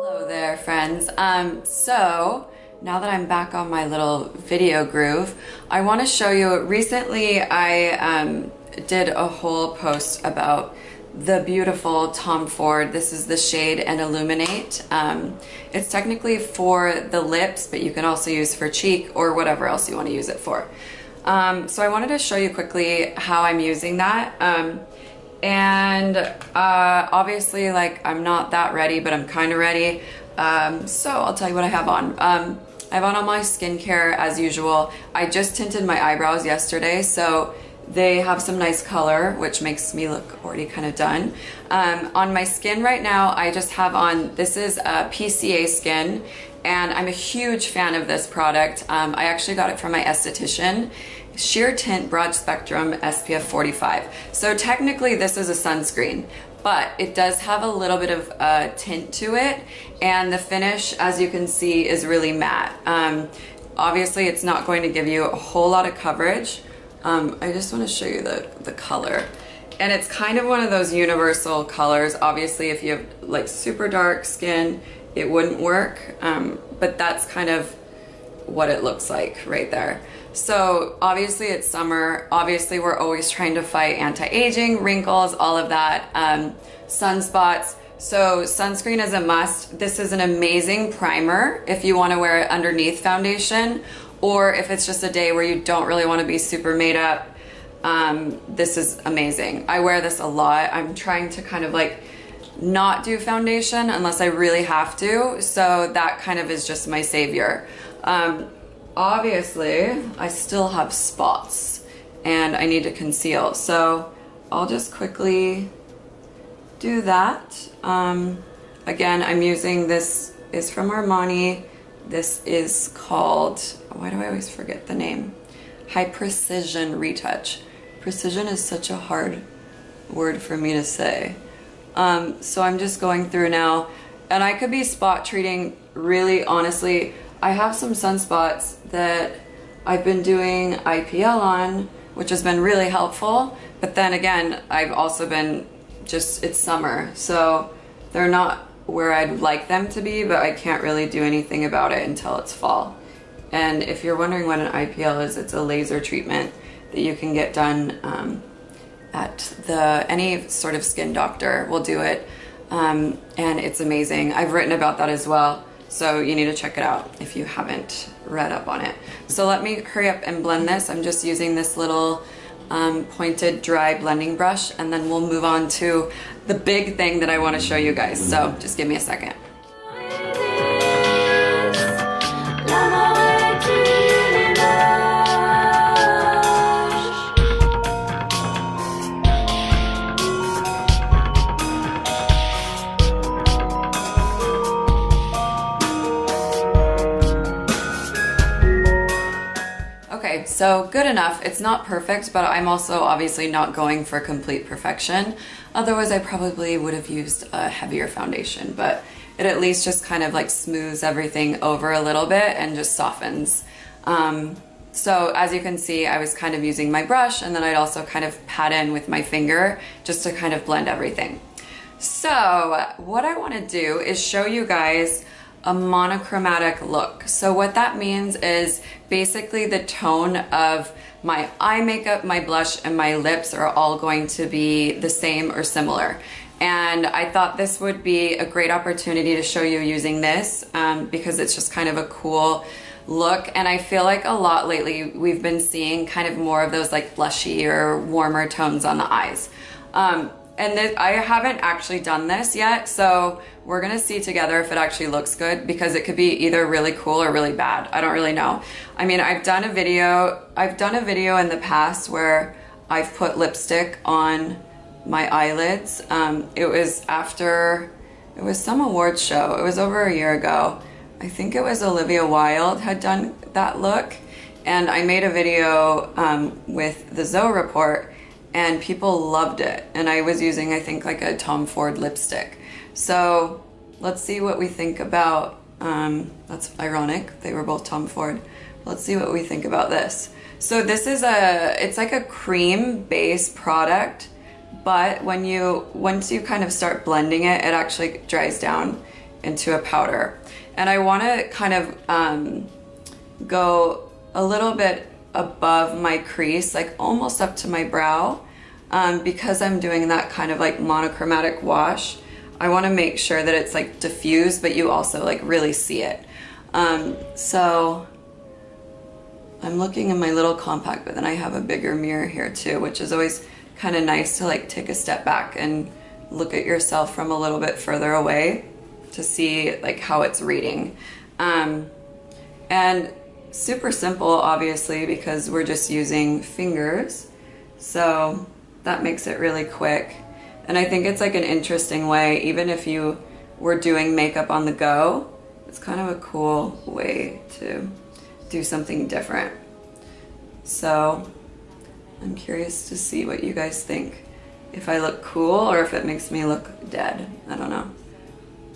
Hello there, friends. So now that I'm back on my little video groove, I want to show you, recently I did a whole post about the beautiful Tom Ford. This is the shade and Illuminate. It's technically for the lips, but you can also use for cheek or whatever else you want to use it for. So I wanted to show you quickly how I'm using that. Obviously, like, I'm not that ready, but I'm kind of ready. So I'll tell you what I have on. I have on all my skincare as usual. I just tinted my eyebrows yesterday, so they have some nice color, which makes me look already kind of done. On my skin right now, I just have on, this is PCA Skin, and I'm a huge fan of this product. I actually got it from my esthetician. Sheer Tint Broad Spectrum SPF 45. So technically this is a sunscreen, but it does have a little bit of tint to it, and the finish, as you can see, is really matte. Obviously it's not going to give you a whole lot of coverage. I just want to show you the color. And it's kind of one of those universal colors. Obviously if you have like super dark skin, it wouldn't work, but that's kind of what it looks like right there. So obviously it's summer. Obviously we're always trying to fight anti-aging, wrinkles, all of that, sunspots. So sunscreen is a must. This is an amazing primer if you want to wear it underneath foundation, or if it's just a day where you don't really want to be super made up. This is amazing. I wear this a lot. I'm trying to kind of like not do foundation unless I really have to. So that kind of is just my savior. Obviously I still have spots and I need to conceal. So I'll just quickly do that. Again, I'm using, this is from Armani. This is called, why do I always forget the name? High Precision Retouch. Precision is such a hard word for me to say. So I'm just going through now, and I could be spot treating really honestly. I have some sunspots that I've been doing IPL on, which has been really helpful. But then again, I've also been just, it's summer, so they're not where I'd like them to be, but I can't really do anything about it until it's fall. And if you're wondering what an IPL is, it's a laser treatment that you can get done at any sort of skin doctor will do it. And it's amazing. I've written about that as well. So you need to check it out if you haven't read up on it. So let me hurry up and blend this. I'm just using this little pointed dry blending brush, and then we'll move on to the big thing that I want to show you guys. So just give me a second. So good enough. It's not perfect, but I'm also obviously not going for complete perfection. Otherwise I probably would have used a heavier foundation, but it at least just kind of like smooths everything over a little bit and just softens. So as you can see, I was kind of using my brush, and then I'd also kind of pat in with my finger just to kind of blend everything. So what I want to do is show you guys a monochromatic look. So what that means is basically the tone of my eye makeup, my blush, and my lips are all going to be the same or similar. And I thought this would be a great opportunity to show you using this because it's just kind of a cool look. And I feel like a lot lately we've been seeing kind of more of those like blushy or warmer tones on the eyes. And I haven't actually done this yet, so we're gonna see together if it actually looks good, because it could be either really cool or really bad. I don't really know. I mean, I've done a video in the past where I've put lipstick on my eyelids. It was some awards show. It was over a year ago. I think it was Olivia Wilde had done that look, and I made a video with the Zoe Report, and people loved it. And I was using, I think, like a Tom Ford lipstick. So let's see what we think about, that's ironic, they were both Tom Ford. Let's see what we think about this. So this is it's like a cream base product, but once you kind of start blending it, it actually dries down into a powder. And I want to kind of go a little bit above my crease, like almost up to my brow, because I'm doing that kind of like monochromatic wash. I want to make sure that it's like diffused, but you also like really see it. So I'm looking in my little compact, but then I have a bigger mirror here too, which is always kind of nice to like take a step back and look at yourself from a little bit further away to see like how it's reading. And super simple, obviously, because we're just using fingers. So that makes it really quick. And I think it's like an interesting way, even if you were doing makeup on the go, it's kind of a cool way to do something different. So I'm curious to see what you guys think. If I look cool or if it makes me look dead. I don't know.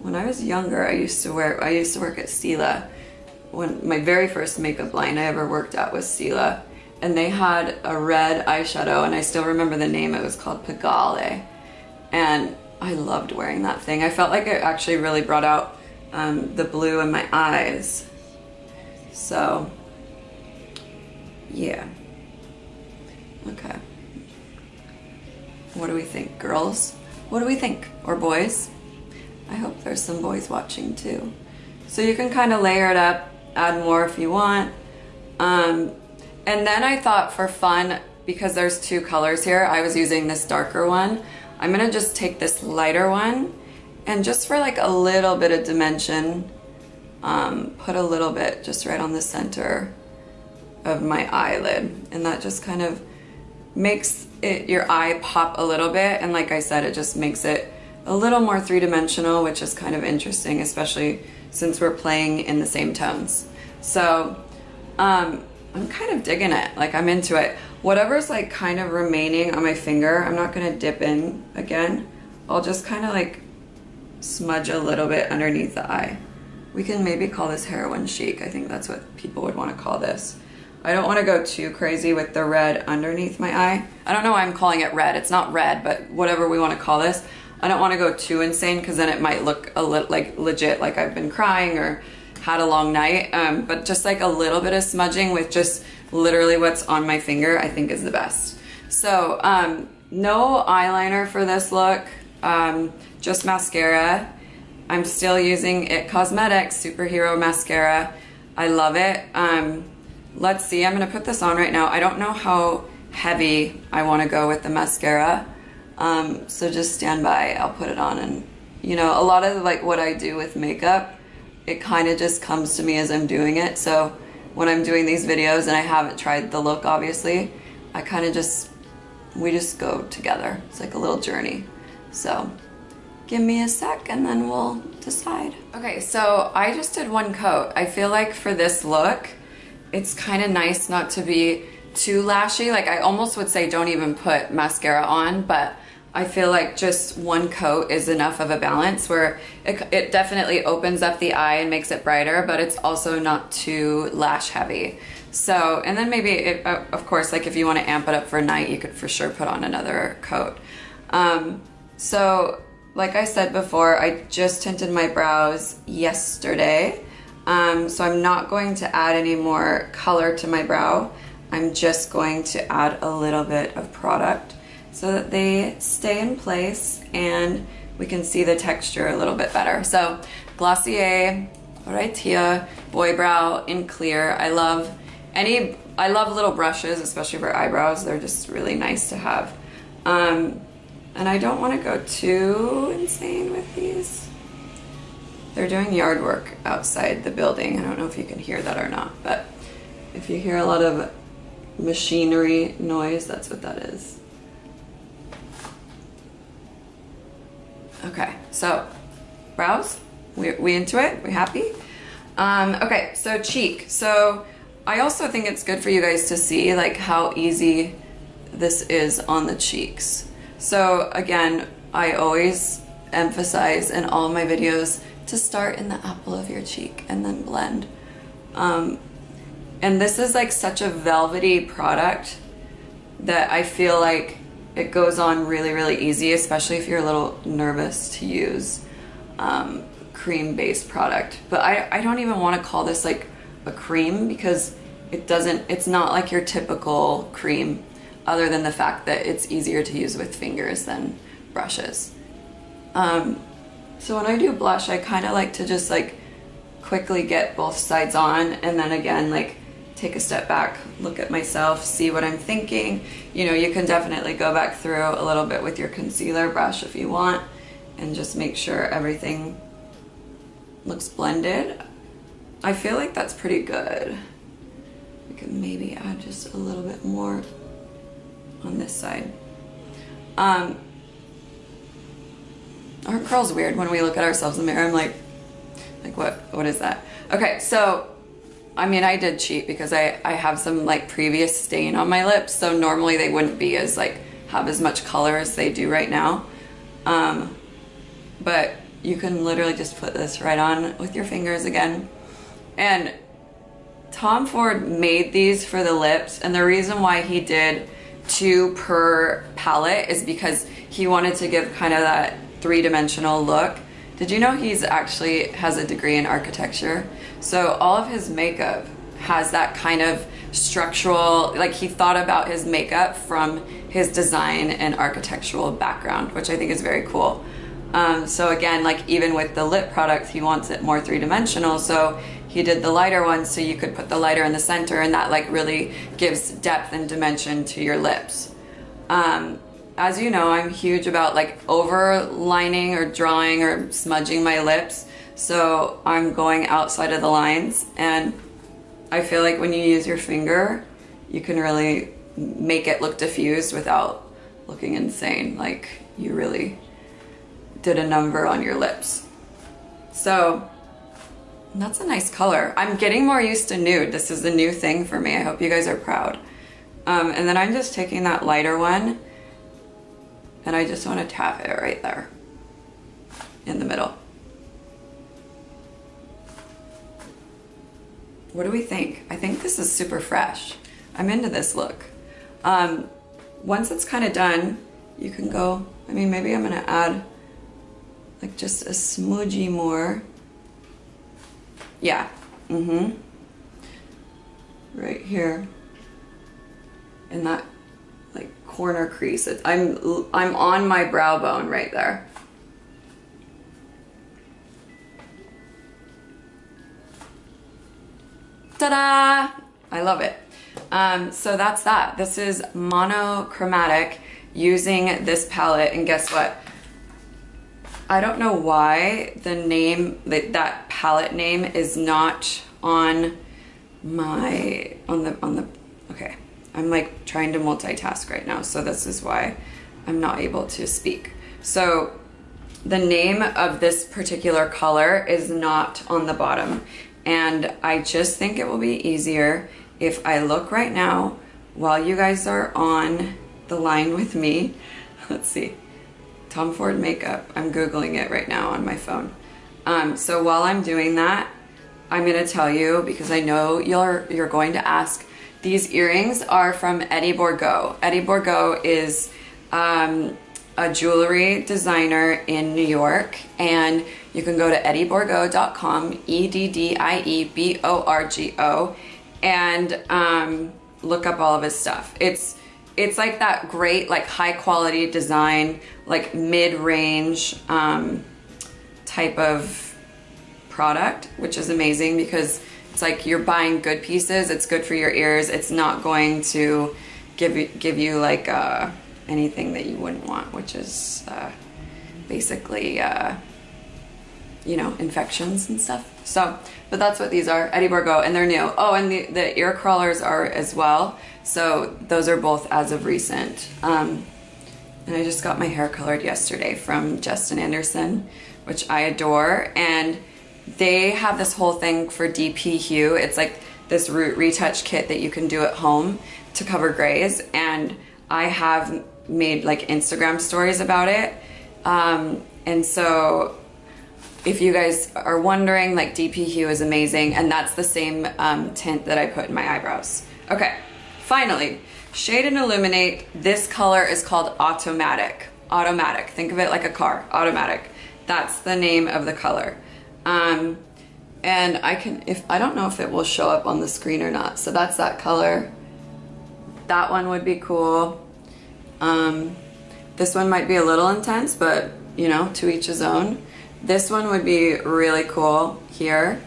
When I was younger, I used to work at Stila. When my very first makeup line I ever worked at was Stila, and they had a red eyeshadow, and I still remember the name. It was called Pagale, and I loved wearing that thing. I felt like it actually really brought out the blue in my eyes. So yeah. Okay. What do we think, girls? What do we think? Or boys? I hope there's some boys watching too. So you can kind of layer it up, add more if you want. And then I thought for fun, because there's two colors here, I was using this darker one. I'm gonna just take this lighter one and just for like a little bit of dimension, put a little bit just right on the center of my eyelid. And that just kind of makes your eye pop a little bit, and like I said, it just makes it a little more three-dimensional, which is kind of interesting, especially since we're playing in the same tones. So I'm kind of digging it, like I'm into it. Whatever's like kind of remaining on my finger, I'm not gonna dip in again. I'll just kind of like smudge a little bit underneath the eye. We can maybe call this heroin chic. I think that's what people would want to call this. I don't want to go too crazy with the red underneath my eye. I don't know why I'm calling it red. It's not red, but whatever we want to call this. I don't want to go too insane because then it might look a little like legit, like I've been crying or had a long night. But just like a little bit of smudging with just literally what's on my finger, I think is the best. So no eyeliner for this look, just mascara. I'm still using It Cosmetics Superhero Mascara. I love it. Let's see, I'm gonna put this on right now. I don't know how heavy I wanna go with the mascara. So just stand by, I'll put it on. And you know, a lot of like what I do with makeup, it kind of just comes to me as I'm doing it. So when I'm doing these videos and I haven't tried the look, obviously, I kind of we just go together. It's like a little journey. So give me a sec and then we'll decide. Okay, so I just did one coat. I feel like for this look, it's kind of nice not to be too lashy. Like I almost would say don't even put mascara on, but I feel like just one coat is enough of a balance where it definitely opens up the eye and makes it brighter, but it's also not too lash heavy. So, and then maybe, of course, like if you want to amp it up for a night, you could for sure put on another coat. So like I said before, I just tinted my brows yesterday. So I'm not going to add any more color to my brow. I'm just going to add a little bit of product so that they stay in place and we can see the texture a little bit better. So Glossier right here, Boy Brow in clear. I love little brushes, especially for eyebrows. They're just really nice to have. And I don't want to go too insane with these. They're doing yard work outside the building. I don't know if you can hear that or not, but if you hear a lot of machinery noise, that's what that is. Okay, so brows, we into it? We happy? Okay, so cheek. So I also think it's good for you guys to see like how easy this is on the cheeks. So again, I always emphasize in all of my videos to start in the apple of your cheek and then blend. And this is like such a velvety product that I feel like it goes on really, really easy, especially if you're a little nervous to use cream based product, but I don't even want to call this like a cream because it's not like your typical cream, other than the fact that it's easier to use with fingers than brushes. So when I do blush, I kind of like to just like quickly get both sides on, and then again like take a step back, look at myself, see what I'm thinking. You know, you can definitely go back through a little bit with your concealer brush if you want, and just make sure everything looks blended. I feel like that's pretty good. We can maybe add just a little bit more on this side. Our curl's weird when we look at ourselves in the mirror. I'm like what is that? Okay, so I mean, I did cheat because I have some like previous stain on my lips, so normally they wouldn't be as like have as much color as they do right now. But you can literally just put this right on with your fingers again. And Tom Ford made these for the lips, and the reason why he did 2 per palette is because he wanted to give kind of that 3-dimensional look. Did you know he's actually has a degree in architecture? So all of his makeup has that kind of structural, like he thought about his makeup from his design and architectural background, which I think is very cool. So again, like even with the lip products, he wants it more 3-dimensional. So he did the lighter ones so you could put the lighter in the center, and that like really gives depth and dimension to your lips. As you know, I'm huge about like overlining or drawing or smudging my lips. So I'm going outside of the lines, and I feel like when you use your finger, you can really make it look diffused without looking insane. Like you really did a number on your lips. So that's a nice color. I'm getting more used to nude. This is a new thing for me. I hope you guys are proud. And then I'm just taking that lighter one, and I just want to tap it right there in the middle. What do we think? I think this is super fresh. I'm into this look. Once it's kind of done, you can go, I mean, maybe I'm gonna add like just a smudgy more. Yeah, right here in that like corner crease. I'm on my brow bone right there. Ta-da! I love it. So that's that. This is Monochromatic using this palette, and guess what? I don't know why the name, that palette name is not on my, okay. I'm like trying to multitask right now, so this is why I'm not able to speak. So the name of this particular color is not on the bottom, and I just think it will be easier if I look right now while you guys are on the line with me. Let's see. Tom Ford makeup. I'm Googling it right now on my phone. So while I'm doing that, I'm gonna tell you, because I know you're going to ask, these earrings are from Eddie Bourgault. Eddie Bourgault is a jewelry designer in New York, and you can go to eddiebourgault.com, EDDIEBORGO, and look up all of his stuff. It's like that great, like high quality design, like mid-range type of product, which is amazing because it's like you're buying good pieces. It's good for your ears. It's not going to give you like anything that you wouldn't want, which is basically you know, infections and stuff. So, but that's what these are, Eddie Bourgault, and they're new. Oh, and the ear crawlers are as well. So those are both as of recent. And I just got my hair colored yesterday from Justin Anderson, which I adore. And they have this whole thing for DP Hue. It's like this root retouch kit that you can do at home to cover grays. And I have made like Instagram stories about it. And so if you guys are wondering, like DP Hue is amazing. And that's the same tint that I put in my eyebrows. Okay. Finally, Shade and Illuminate. This color is called Automatic. Automatic. Think of it like a car. Automatic. That's the name of the color. And I don't know if it will show up on the screen or not. So that's that color. That one would be cool. This one might be a little intense, but you know, to each his own. This one would be really cool here.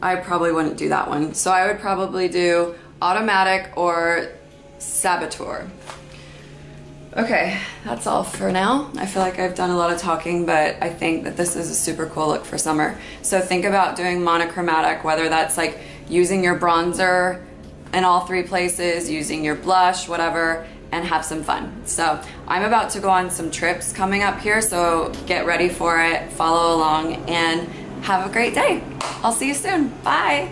I probably wouldn't do that one. So I would probably do Automatic or Saboteur. Okay, that's all for now. I feel like I've done a lot of talking, but I think that this is a super cool look for summer. So think about doing monochromatic, whether that's like using your bronzer in all three places, using your blush, whatever, and have some fun. So I'm about to go on some trips coming up here, so get ready for it, follow along, and have a great day. I'll see you soon. Bye.